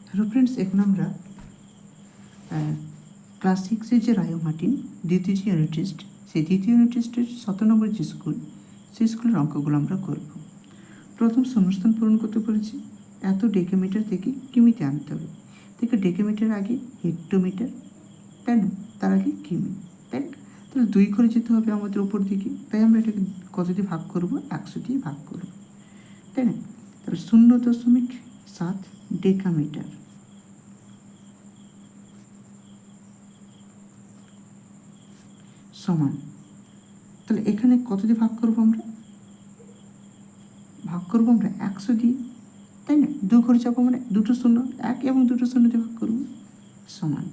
Hello friends, এখন আমরা class 6-এর যে রায় মার্টিন দ্বিতীয় যে ইউনিট টেস্ট, সেই দ্বিতীয় ইউনিট টেস্টের 17 নম্বর যে স্কুল, সেই স্কুলের অঙ্কগুলো আমরা করব। প্রথম শূন্যস্থান পূরণ করতে বলেছি, এত ডেকামিটার থেকে কিমিতে আনতে হবে। দেখো ডেকামিটার আগে হেক্টোমিটার, তাই না? তার আগে কিমি, তাই না? তাহলে 2 করে যেতে হবে আমাদের ওপর দিকে, তাই আমরা এটাকে কত দিয়ে ভাগ করব? 100 দিয়ে ভাগ করব, তাই না? তাহলে 0.7 ডেকামিটার সমান, তাহলে এখানে কত দিয়ে ভাগ করবো আমরা? ভাগ করবো আমরা 100 দিয়ে, তাই না? 2 ঘরে যাবো মানে দুটো শূন্য, 1 এবং দুটো শূন্য দিয়ে ভাগ করবো, সমান।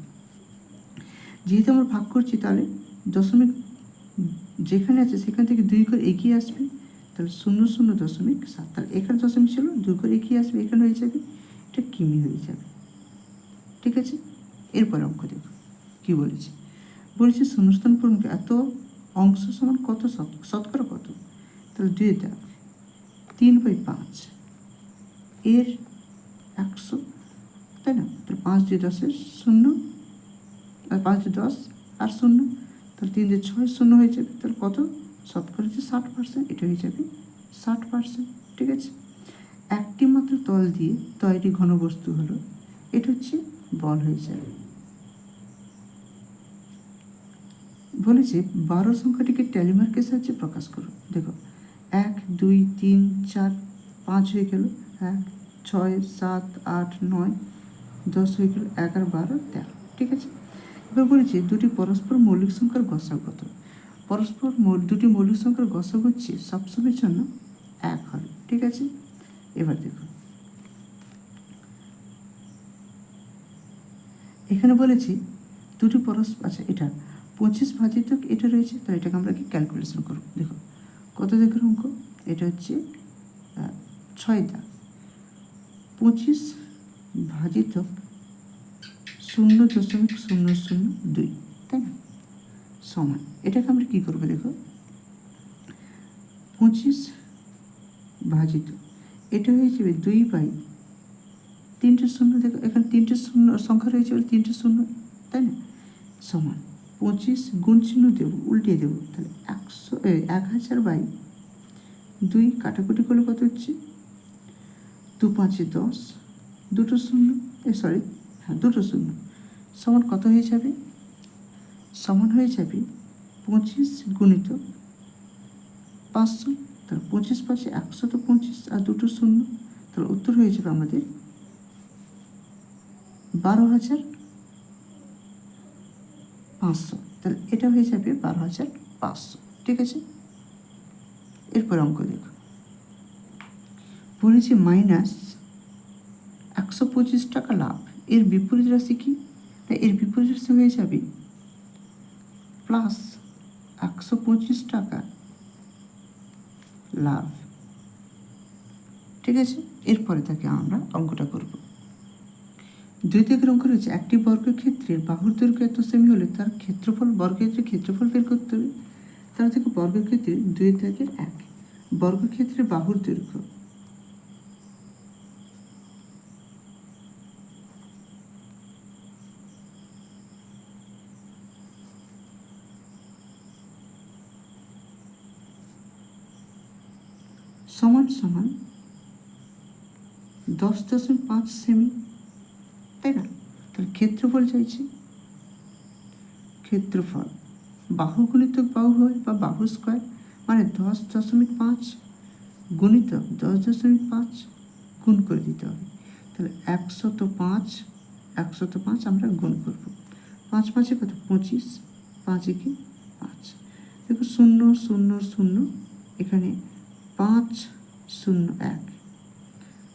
যেহেতু আমরা ভাগ করছি, তাহলে দশমিক যেখানে আছে সেখান থেকে 2 করে এগিয়ে আসবে, তাহলে 0.7। তাহলে এখানে দশমিক ছিল, 2 করে এগিয়ে আসবে, এখানে হয়ে যাবে, এটা কিমি হয়ে যাবে। ঠিক আছে, এরপর অঙ্ক দেখো কী বলেছে। বলেছে শূন্যস্থান পূরণ এত অংশ সমান কত শতকরা কত? তাহলে 2 দেখ 3/5 এর 100, তাই না? তাহলে 5 দিয়ে 10-এর 0, আর 5 দিয়ে 10 আর 0, তাহলে 3 দিয়ে 6 0 হয়ে যাবে। তাহলে কত শতকরা হচ্ছে 60%, এটা হয়ে যাবে 60%। ঠিক আছে, একটি মাত্র তল দিয়ে তৈরি ঘনবস্তু হলো, এটা হচ্ছে বল হয়ে যাবে। বলেছে 12 সংখ্যাটিকে ট্যালিমার্কের সাহায্যে প্রকাশ করো। দেখো 1 2 3 4 5 হয়ে গেল, 1 6 7 8 9 10 হয়ে গেল, 11 12 13। ঠিক আছে, এবার বলেছে দুটি পরস্পর মৌলিক সংখ্যার গসা কত? পরস্পর দুটি মৌলিক সংখ্যার গসা হচ্ছে সবসময়ের জন্য 1 হবে। ঠিক আছে, এবার দেখো এখানে বলেছি দুটি পরস্পর, আচ্ছা এটা 25 ভাজিত এটা রয়েছে, তাহলে এটাকে আমরা কি ক্যালকুলেশন করব। দেখো কত দেখের অঙ্ক, এটা হচ্ছে 6 দাগ, 25 ভাজিত 0.002, তাই না? সমান, এটাকে আমরা কী করবো? দেখো 25 ভাজিত এটা হয়ে যাবে 2/3টে শূন্য, দেখো এখানে 3টে শূন্য সংখ্যা রয়েছে বলে 3টে শূন্য, তাই না? সমান 25 গুণ চিহ্ন দেবো, উল্টিয়ে দেবো, তাহলে 1000/2 কাটাকুটি করলে কত হচ্ছে? 2 5 10, দুটো শূন্য, দুটো শূন্য, সমান কত হয়ে যাবে? সমান হয়ে যাবে 25 গুণিত 500, তাহলে 25 5 125 আর দুটো শূন্য, তাহলে উত্তর হয়ে যাবে আমাদের 12,500। তাহলে এটা হয়ে যাবে 12,500। ঠিক আছে, এরপর অঙ্ক দেখো বলেছি -125 টাকা লাভ, এর বিপরীত রাশি কি? এর বিপরীত রাশি হয়ে যাবে +125 টাকা লাভ। ঠিক আছে, এরপরে তাকে আমরা অঙ্কটা করব। 2 দাগের অঙ্ক রয়েছে, একটি বর্গক্ষেত্রের বাহুর দৈর্ঘ্য এত সেমি হলে তার ক্ষেত্রফল, বর্গক্ষেত্রের ক্ষেত্রফল বের করতে হবে। তাহলে দেখো বর্গক্ষেত্রে 2 দাগের 1, বর্গক্ষেত্রের বাহুর দৈর্ঘ্য সমান সমান 10.5 সেমি, তাই না? তাহলে ক্ষেত্রফল চাইছি, ক্ষেত্রফল বাহু গুণিতক বাহু হয় বা বাহু স্কোয়ার, মানে 10.5 গুণিতক 10.5 গুণ করে দিতে হবে। তাহলে 105 আমরা গুণ করব, 5 5 কত? 25, 5 কি 5। দেখো 0 0 0, এখানে 5 0 1,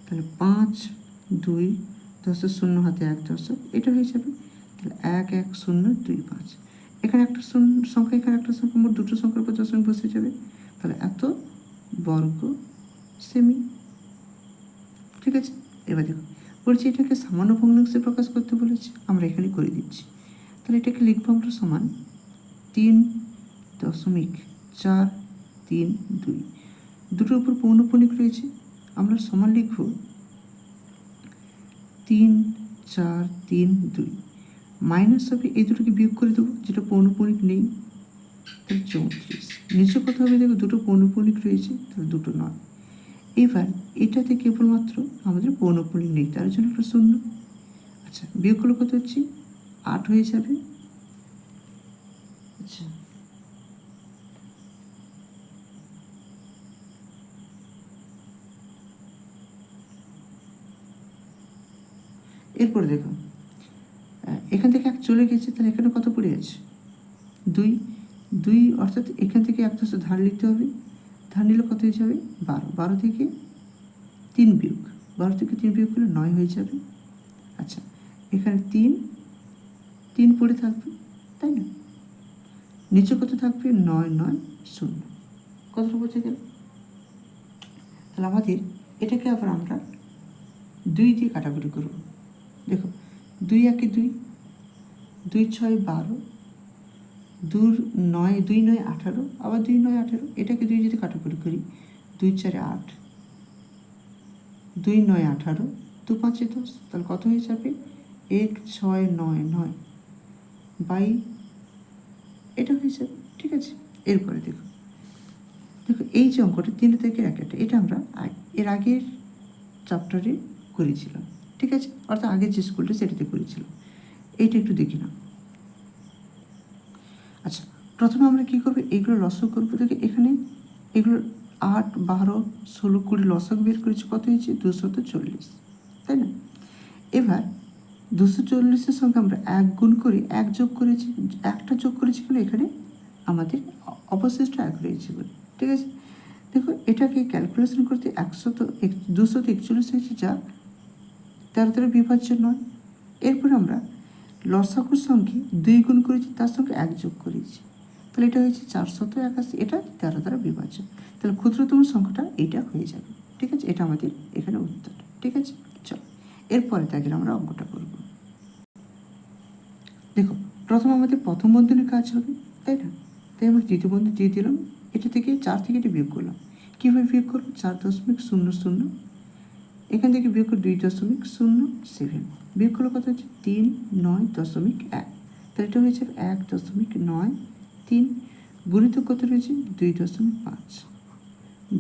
তাহলে 5 2 10 0 হাতে 1 10, এটা হয়ে যাবে। তাহলে 1 1 0 2 5, এখানে একটা সংখ্যা, এখানে একটা সংখ্যা, মোট দুটো সংখ্যার উপর দশমিক বসে যাবে, তাহলে এত বর্গ সেমি। ঠিক আছে, এবার দেখো বলছি এটাকে সামান্য ভগ্নাংশে প্রকাশ করতে বলেছে, আমরা এখানে করে দিচ্ছি। তাহলে এটাকে লিখবো আমরা সমান 3.432, দুটোর উপর পৌনঃপুনিক রয়েছে, আমরা সমান লিখব 3 4 3 2 মাইনাস হবে, এই দুটোকে বিয়োগ করে দেবো, যেটা পৌনঃপুনিক নেই, তাহলে 34। নিচে কত হবে দেখো, দুটো পৌনঃপুনিক রয়েছে, তাহলে দুটো নয়। এবার এটাতে কেবলমাত্র আমাদের পৌনঃপুনিক নেই, তার জন্য একটা শূন্য। আচ্ছা, বিয়োগ করলে কত হচ্ছে, 8 হয়ে যাবে। আচ্ছা, এরপরে দেখো, এখান থেকে 1 চলে গেছে, তাহলে এখানে কত পড়ে আছে, 2 2, অর্থাৎ এখান থেকে 1 ধার নিতে হবে, ধার নিলে কত হয়ে যাবে, 12, 12 থেকে 3 বিয়োগ, 12 থেকে 3 বিয়োগ করলে 9 হয়ে যাবে। আচ্ছা, এখানে 3 3 পড়ে থাকবে, তাই না, নিচে কত থাকবে, 9 9 0, কতটা বোঝা গেল। তাহলে আমাদের এটাকে আবার আমরা 2 দিয়ে কাটাকুটি করব। দেখো, 2 1 2, 2 6 12, 2 9 2 9 18, আবার 2 9 18, এটাকে 2 যদি কাটাকুটি করি, 2 4 8, 2 9 18, 2 5 10, তাহলে কত হয়ে যাবে, 1 6 9 9 বাই, এটা হয়ে যাবে। ঠিক আছে, এরপরে দেখো, দেখো এই যে অঙ্কটা 3 থেকে 1 এটা আমরা এর আগের চ্যাপ্টারে করেছিলাম। ঠিক আছে, অর্থাৎ আগের যে স্কুলটা সেটাতে করেছিলাম। এইটা একটু দেখি না। আচ্ছা, প্রথমে আমরা কী করবো, এইগুলো লসক করবো। দেখে এখানে এগুলো 8 12 16 20 লসক বের করেছি, কত হয়েছে, 240, তাই না। এবার 240-এর সঙ্গে আমরা 1 গুণ করে 1 যোগ করেছি, একটা যোগ করেছি বলে এখানে আমাদের অবশিষ্ট 1 রয়েছে বলে। ঠিক আছে, দেখো এটাকে ক্যালকুলেশন করতে 241 হয়েছে, যা 13 বিভাজ্য নয়। এরপর আমরা লসাগুর সঙ্গে 2 গুণ করেছি, তার সঙ্গে 1 যোগ করেছি, তাহলে এটা হয়েছে 481, এটা 13 দ্বারা বিভাজ্য, তাহলে ক্ষুদ্রতম সংখ্যাটা এইটা হয়ে যাবে। ঠিক আছে, এটা আমাদের এখানে উত্তর। ঠিক আছে, চলো এরপরে তাকে আমরা অঙ্কটা করব। দেখো, প্রথম আমাদের প্রথম বন্ধনের কাজ হবে, তাই না, তাই আমরা দ্বিতীয় বন্ধন দিয়ে দিলাম, এটা থেকে 4 থেকে এটা বিয়োগ করলাম। কীভাবে বিয়োগ করবো, 4.00, এখান থেকে বিয়োগ করে 2.07, বিয়োগ করলে কত হচ্ছে, 3.9.1, তাহলে এটা হয়ে যাবে 1.93, গুণিত কত রয়েছে, 2.5,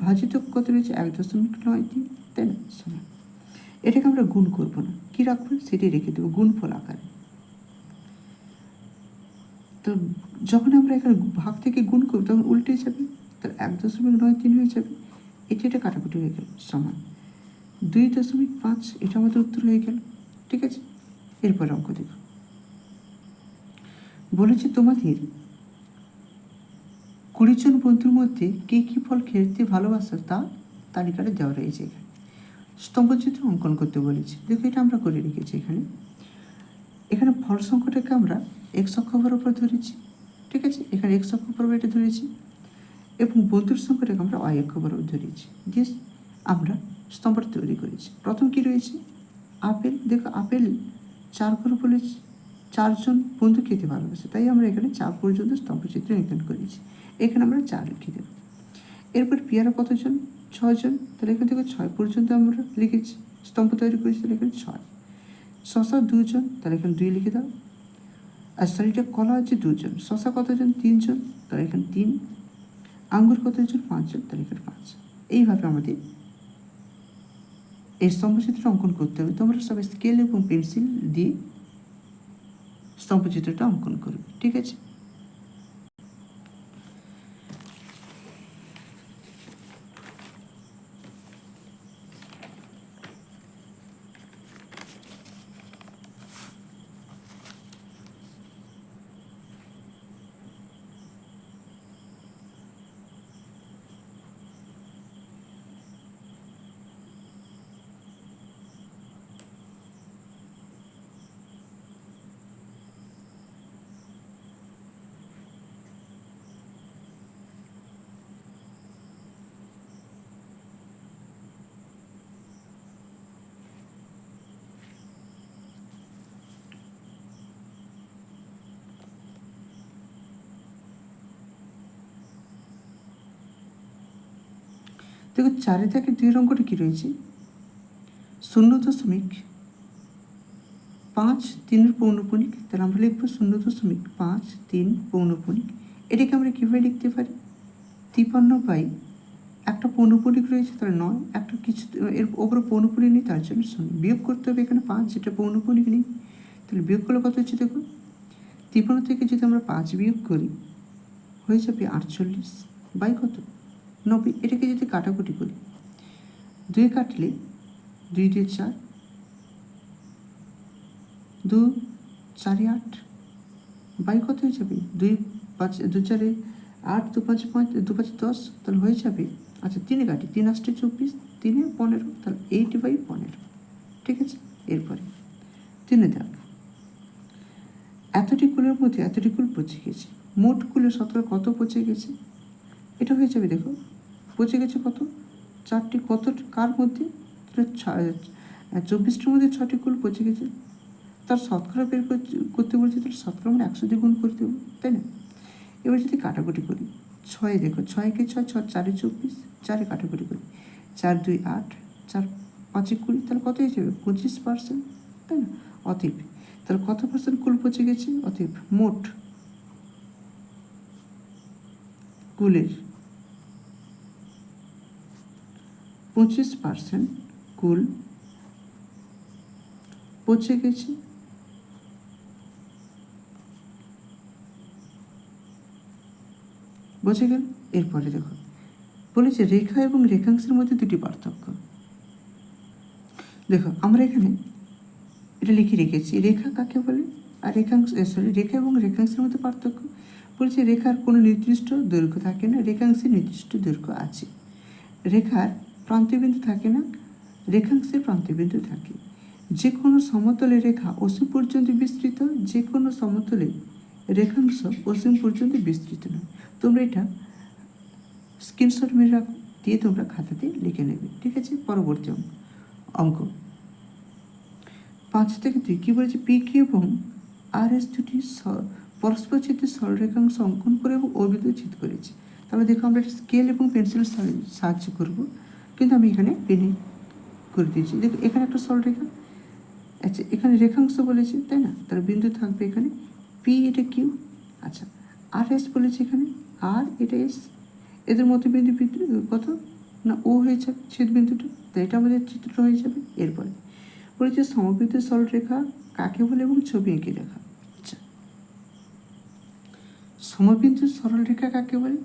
ভাজিত কত রয়েছে, 1.93, তাই না, সমান। এটাকে আমরা গুণ করবো না, কী রাখবো, সেটাই রেখে দেবো গুণফল আকারে। তো যখন আমরা এখানে ভাগ থেকে গুণ করবো তখন উল্টে যাবে, তাহলে 1.93 হয়ে যাবে, এটা কাটাকুটি হয়ে গেল, সমান 2.5, এটা আমাদের উত্তর হয়ে গেল। ঠিক আছে, এরপর অঙ্ক দেখো, বলেছে তোমাদের 20 জন বন্ধুর মধ্যে কে কী ফল খেতে ভালোবাসে তা তালিকাটা দেওয়া রয়েছে। এখানে স্তম্ভচিত্র অঙ্কন করতে বলেছে। দেখো, এটা আমরা করে রেখেছি। এখানে ফল সংখ্যাটাকে আমরা x অক্ষরের উপর ধরেছি। ঠিক আছে, এখানে x অক্ষর উপর এটা ধরেছি, এবং বন্ধুর সংখ্যাটাকে আমরা y অক্ষরের উপর ধরেছি, দিয়ে আমরা স্তম্ভটা তৈরি করেছি। প্রথম কি রয়েছে, আপেল। দেখো, আপেল 4 করে বলেছি, 4 জন বন্ধু খেতে ভালোবাসে, তাই আমরা এখানে 4 পর্যন্ত স্তম্ভচিত্র অঙ্কন করেছি, এখানে আমরা 4 লিখে দেব। এরপর পেয়ারা কতজন, 6 জন, তাহলে এখান থেকে 6 পর্যন্ত আমরা লিখেছি, স্তম্ভ তৈরি করেছি, তাহলে এখানে 6। শশা 2 জন, তাহলে এখানে 2 লিখে দাও। আর এটা কলা হচ্ছে 2 জন, শশা কতজন, 3 জন, তাহলে এখানে 3। আঙ্গুর কতজন, 5 জন, তাহলে এখানে 5। এইভাবে আমাদের এই স্তম্ভচিত্র অঙ্কন করতে হবে। তোমরা সব স্কেল এবং পেন্সিল দিয়ে স্তম্ভচিত্রটা অঙ্কন করবে। ঠিক আছে, দেখো 4 থেকে 2 অঙ্কটা কী রয়েছে, 0.0 5 পৌনঃপুনিক, তাহলে আমরা লিখবো 0.53 পৌনঃপুনিক। এটাকে আমরা কীভাবে লিখতে পারি? 53 একটা পৌনঃপুনিক রয়েছে তাহলে 9, একটা কিছু এর ওপরে পৌনঃপুনিক নেই তার জন্য 0, বিয়োগ করতে হবে এখানে 5 যেটা পৌনঃপুনিক নেই, তাহলে বিয়োগ করলে কত হচ্ছে দেখো, 53 থেকে যদি আমরা 5 বিয়োগ করি হয়ে যাবে 48 বাই কত 90। এটাকে যদি কাটাকুটি করি 2 কাটলে 2 2 4, 2 4 8 বাই কত হয়ে যাবে 2 5 2 4 8, 2 5 5, 2 5 10, তাহলে হয়ে যাবে, আচ্ছা 3 কাটি, 3 8 24, 3 15, তাহলে 8/15, ঠিক আছে। এরপরে 3 দেখ, এতটি কুলের মধ্যে এতটি কুল পচে গেছে, মোট কুলের শতকরা কত পচে গেছে? এটা হয়ে যাবে দেখো, পচে গেছে কত 4টি, কত কার মধ্যে 24টার মধ্যে 6টি কুল পচে গেছে, তার শতকরা বের করতে বলছে, তাহলে শতকরা আমরা 100 দিয়ে গুণ করে দেবো, তাই না। এবার যদি কাটাকুটি করি 6 দেখো, 6কে 6, 6 4 24, 4 কাটাকুটি করি 4 2 8, 4 5 20, তাহলে কত হয়ে যাবে 25%, তাই না। অতএব তাহলে কত পার্সেন্ট কুল পচে গেছে? অতএব মোট কুলের 25% কুল পচে গেছে। বোঝা গেল? এরপরে দেখো বলেছে রেখা এবং রেখাংশের মধ্যে দুটি পার্থক্য। দেখো আমরা এখানে এটা লিখে রেখেছি, রেখা কাকে বলে আর রেখাংশ, রেখা এবং রেখাংশের মধ্যে পার্থক্য বলছে, রেখার কোনো নির্দিষ্ট দৈর্ঘ্য থাকে না, রেখাংশের নির্দিষ্ট দৈর্ঘ্য আছে। রেখার প্রান্তবিন্দু থাকে না, রেখাংশের প্রান্তবিন্দু থাকে। যে কোনো সমতলে রেখা অসীম পর্যন্ত বিস্তৃত, যে কোনো সমতলে রেখাংশ অসীম পর্যন্ত বিস্তৃত নয়। তোমরা এটা স্ক্রিনশট মেরে রাখো, দিয়ে তোমরা খাতাতে লিখে নেবে, ঠিক আছে। পরবর্তী অঙ্ক 5 থেকে 2 কী বলেছে, পি কিউ এবং আর এস দুটি পরস্পর ছেদে সরলরেখাংশ অঙ্কন করে এবং অভিযোগ ছেদ করেছে। তাহলে দেখো আমরা একটা স্কেল এবং পেন্সিলের সাহায্য করব, কিন্তু আমি এখানে পেনে করে দিয়েছি। দেখো এখানে একটা সরলরেখা, আচ্ছা এখানে রেখাংশ বলেছে, তাই না, তার বিন্দু থাকবে এখানে পি, এটা কিউ, আচ্ছা আর এস বলেছে এখানে, আর এটা এস, এদের মধ্যে বিন্দু কত না ও হয়ে যাবে ছেদ বিন্দুটা, তাই এটা আমাদের চিত্রটা হয়ে যাবে। এরপরে বলেছে সমবৃত্ত সরলরেখা কাকে বলে এবং ছবি এঁকে দেখা। আচ্ছা সমবিন্দু সরলরেখা কাকে বলে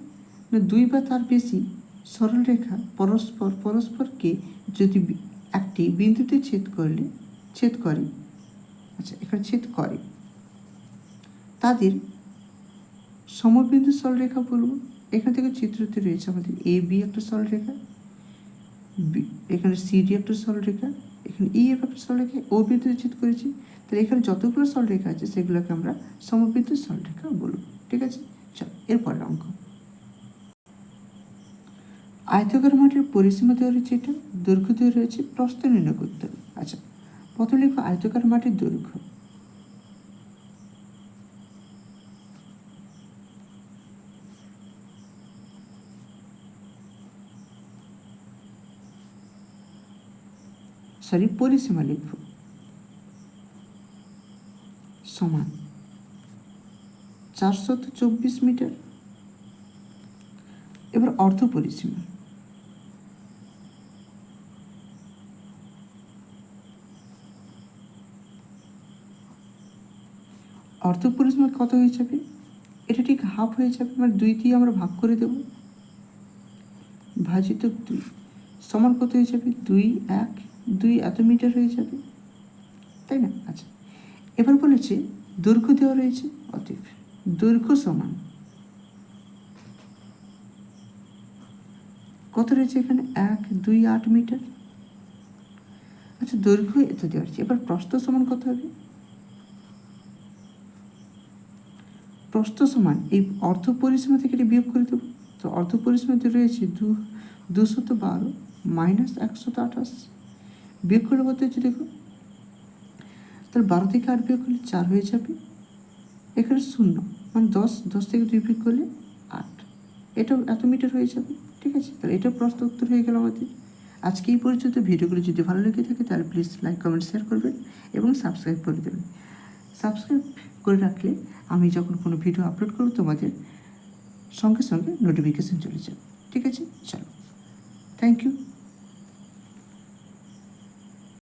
না, 2 বা তার বেশি সরলরেখা পরস্পরকে যদি একটি বিন্দুতে ছেদ করে, আচ্ছা এখানে ছেদ করে, তাদের সমবিন্দু সরলরেখা বলবো। এখান থেকে চিত্রতে রয়েছে আমাদের এ বি একটা সরলরেখা, এখানে সি ডি একটা সরলরেখা, এখানে ই এফ একটা সরলরেখা, ও বিন্দুতে ছেদ করেছি, তাহলে এখানে যতগুলো সরলরেখা আছে সেগুলোকে আমরা সমবিন্দু সরলরেখা বলবো, ঠিক আছে। চল এরপরের অঙ্ক, আয়তাকার মাঠের পরিসীমা দেওয়া রয়েছে, এটা দৈর্ঘ্য দেওয়া রয়েছে, প্রস্থ নির্ণয় করতে হবে। আচ্ছা প্রথমে লিখবো আয়তাকার মাঠের দৈর্ঘ্য, পরিসীমা লিখব সমান 424 মিটার। এবার অর্ধ পরিসীমা, অর্ধ পরিসীমা কত হয়ে যাবে, এটা ঠিক হাফ হয়ে যাবে, মানে 2 দিয়ে আমরা ভাগ করে দেব, ভাজিত 2 সমান কত হয়ে যাবে 2 1 2 এত মিটার হয়ে যাবে, তাই না। আচ্ছা এবার বলেছে দৈর্ঘ্য দেওয়া রয়েছে, অতএব দৈর্ঘ্য সমান কত রয়েছে এখানে 1 2 8 মিটার। আচ্ছা দৈর্ঘ্য এত দেওয়া রয়েছে, এবার প্রস্থ সমান কত হবে, প্রস্থ সমান এই অর্ধ পরিসীমা থেকে এটা বিয়োগ করে দেবো, তো অর্ধ পরিসীমাতে রয়েছে 212 মাইনাস 128, বিয়োগ করে কত হচ্ছে দেখো, তাহলে 12 থেকে 8 বিয়োগ করলে 4 হয়ে যাবে, এখানে 0 মানে 10 থেকে 2 বিয়োগ করলে 8, এটাও এত মিটার হয়ে যাবে, ঠিক আছে। তাহলে এটা প্রস্থ উত্তর হয়ে গেল আমাদের। আজকে এই পর্যন্ত। ভিডিওগুলো যদি ভালো লেগে থাকে তাহলে প্লিজ লাইক কমেন্ট শেয়ার করবেন এবং সাবস্ক্রাইব করে দেবেন। সাবস্ক্রাইব করে রাখলে আমি যখন কোনো ভিডিও আপলোড করব তোমাদের সঙ্গে সঙ্গে নোটিফিকেশান চলে যাবে। ঠিক আছে, চলো, থ্যাংক ইউ।